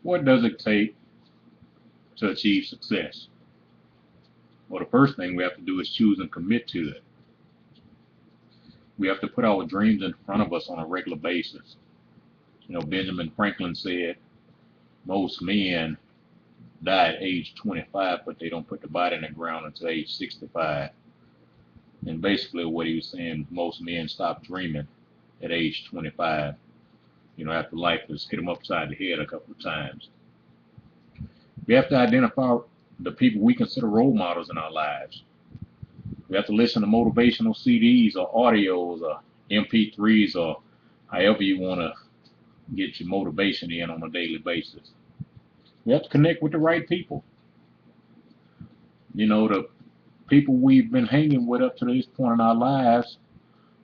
What does it take to achieve success? Well, the first thing we have to do is choose and commit to it. We have to put our dreams in front of us on a regular basis. Benjamin Franklin said most men die at age 25, but they don't put the body in the ground until age 65. And basically, what he was saying, most men stop dreaming at age 25. After life has hit them upside the head a couple of times. We have to identify the people we consider role models in our lives. We have to listen to motivational CDs or audios or MP3s or however you want to get your motivation in on a daily basis. We have to connect with the right people. The people we've been hanging with up to this point in our lives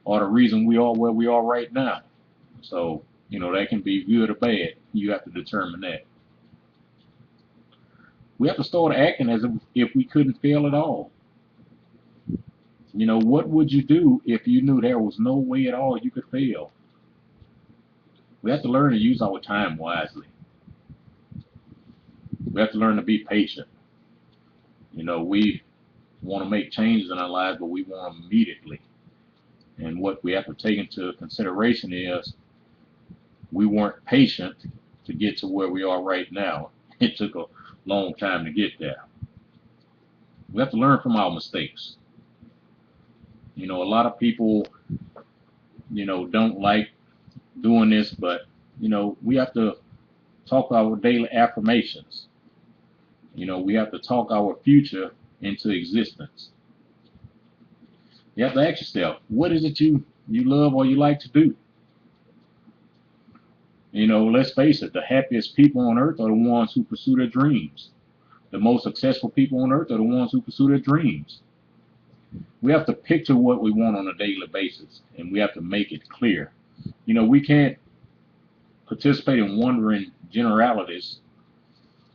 are the reason we are where we are right now. So, that can be good or bad. You have to determine that. We have to start acting as if we couldn't fail at all. What would you do if you knew there was no way at all you could fail? We have to learn to use our time wisely. We have to learn to be patient. We want to make changes in our lives, but we want them immediately. And what we have to take into consideration is we weren't patient to get to where we are right now. It took a long time to get there. We have to learn from our mistakes. A lot of people, don't like doing this, but, we have to talk our daily affirmations. We have to talk our future into existence. You have to ask yourself, what is it you love or you like to do? Let's face it, the happiest people on earth are the ones who pursue their dreams. The most successful people on earth are the ones who pursue their dreams. We have to picture what we want on a daily basis, and we have to make it clear. We can't participate in wandering generalities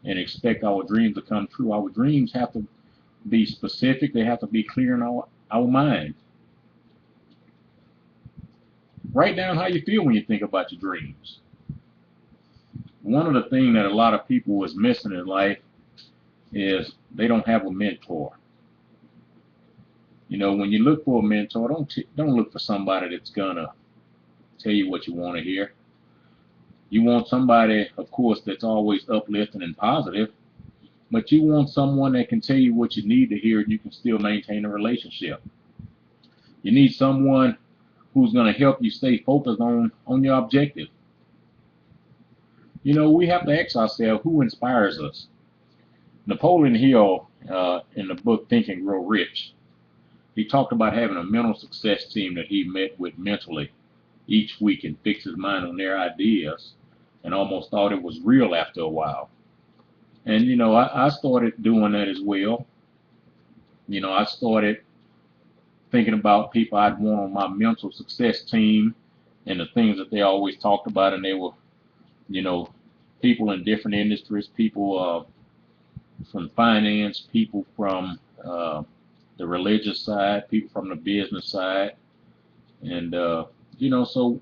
and expect our dreams to come true. Our dreams have to be specific. They have to be clear in our mind. Write down how you feel when you think about your dreams. One of the things that a lot of people is missing in life is they don't have a mentor. When you look for a mentor, don't look for somebody that's gonna tell you what you want to hear. You want somebody, of course, that's always uplifting and positive, but you want someone that can tell you what you need to hear and you can still maintain a relationship. You need someone who's going to help you stay focused on your objective. We have to ask ourselves, who inspires us? Napoleon Hill, in the book Think and Grow Rich, he talked about having a mental success team that he met with mentally each week and fixed his mind on their ideas and almost thought it was real after a while. And, I started doing that as well. I started thinking about people I'd want on my mental success team and the things that they always talked about. And they were, people in different industries, people from finance, people from the religious side, people from the business side. And, so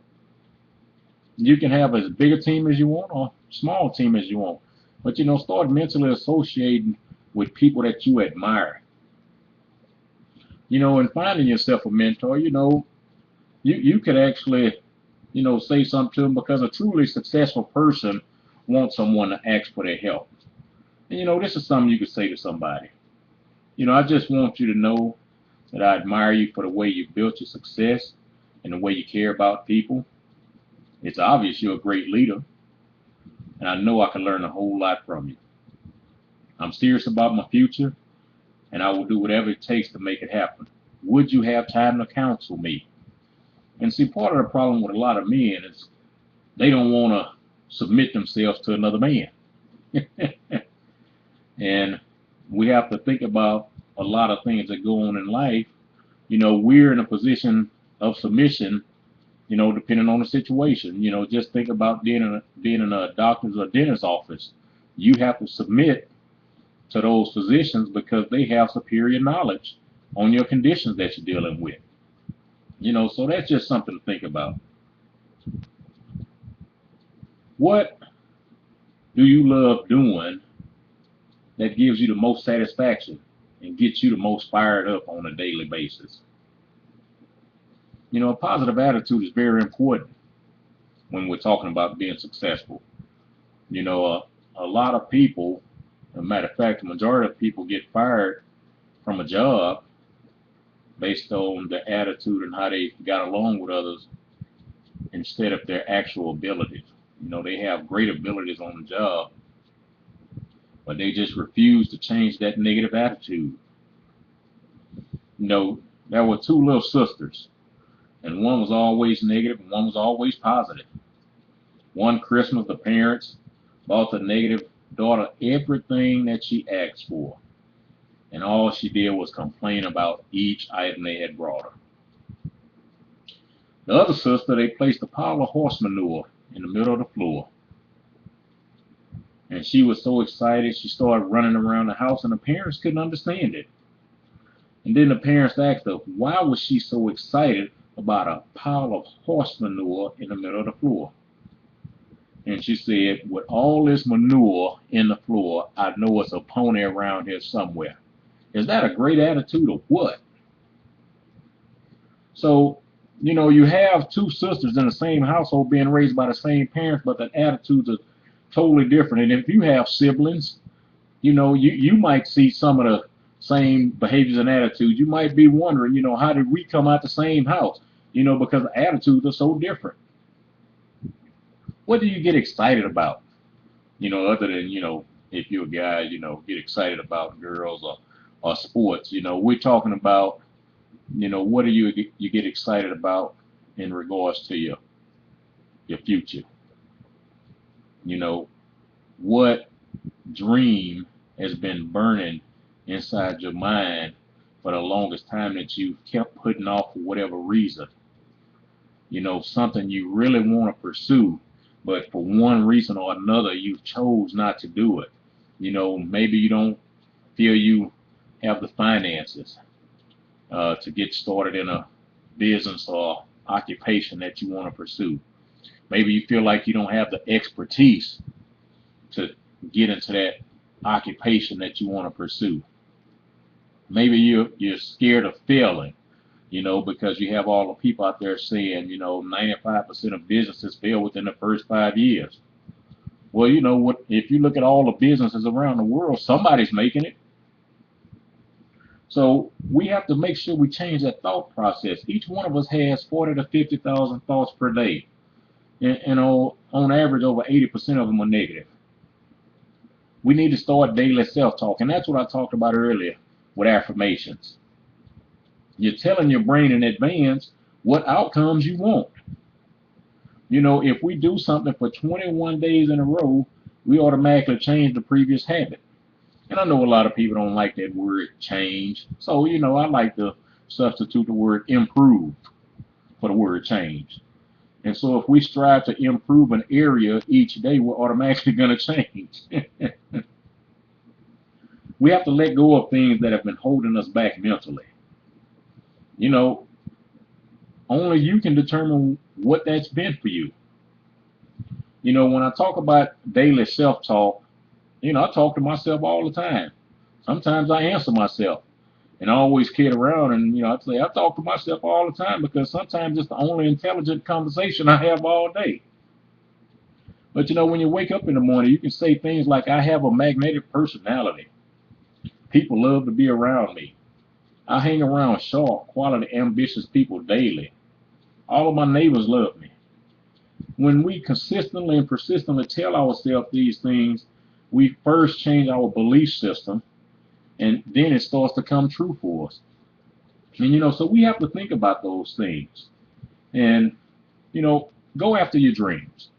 you can have as big a team as you want or small team as you want. But, start mentally associating with people that you admire. And finding yourself a mentor, you could actually, say something to them because a truly successful person wants someone to ask for their help. And, this is something you could say to somebody. I just want you to know that I admire you for the way you built your success and the way you care about people. It's obvious you're a great leader, and I know I can learn a whole lot from you. I'm serious about my future, and I will do whatever it takes to make it happen. Would you have time to counsel me? And see, part of the problem with a lot of men is they don't want to submit themselves to another man. And we have to think about a lot of things that go on in life. We're in a position of submission, depending on the situation. Just think about being in a doctor's or dentist's office. You have to submit to those physicians because they have superior knowledge on your conditions that you're dealing with. So that's just something to think about. What do you love doing that gives you the most satisfaction and gets you the most fired up on a daily basis? A positive attitude is very important when we're talking about being successful. A lot of people, as a matter of fact, the majority of people get fired from a job based on their attitude and how they got along with others instead of their actual abilities. They have great abilities on the job, but they just refuse to change that negative attitude. There were two little sisters, and one was always negative and one was always positive. One Christmas, the parents bought the negative daughter everything that she asked for, and all she did was complain about each item they had brought her. The other sister, they placed a pile of horse manure in the middle of the floor, and she was so excited she started running around the house, and the parents couldn't understand it. And then the parents asked her, why was she so excited about a pile of horse manure in the middle of the floor? And she said, with all this manure in the floor, I know it's a pony around here somewhere. Is that a great attitude or what? So, you have two sisters in the same household being raised by the same parents, but the attitudes are totally different. And if you have siblings, you might see some of the same behaviors and attitudes. You might be wondering, how did we come out the same house? Because the attitudes are so different. What do you get excited about? Other than, if you're a guy, get excited about girls or sports. We're talking about, what do you get excited about in regards to your future? What dream has been burning inside your mind for the longest time that you kept putting off for whatever reason? Something you really want to pursue, but for one reason or another, you chose not to do it. Maybe you don't feel you have the finances to get started in a business or occupation that you want to pursue. Maybe you feel like you don't have the expertise to get into that occupation that you want to pursue. Maybe you're scared of failing, because you have all the people out there saying, 95% of businesses fail within the first 5 years. Well, what? If you look at all the businesses around the world, somebody's making it. So we have to make sure we change that thought process. Each one of us has 40 to 50,000 thoughts per day, and on average, over 80% of them are negative. We need to start daily self-talk, and that's what I talked about earlier with affirmations. You're telling your brain in advance what outcomes you want. If we do something for 21 days in a row, we automatically change the previous habit. And I know a lot of people don't like that word change. So, I like to substitute the word improve for the word change. And so if we strive to improve an area each day, we're automatically going to change. We have to let go of things that have been holding us back mentally. Only you can determine what that's been for you. When I talk about daily self-talk, I talk to myself all the time. Sometimes I answer myself, and I always kid around, and I say I talk to myself all the time because sometimes it's the only intelligent conversation I have all day. But when you wake up in the morning, you can say things like, I have a magnetic personality. People love to be around me. I hang around sharp, quality, ambitious people daily. All of my neighbors love me. When we consistently and persistently tell ourselves these things, we first change our belief system, and then it starts to come true for us. And so we have to think about those things, and go after your dreams.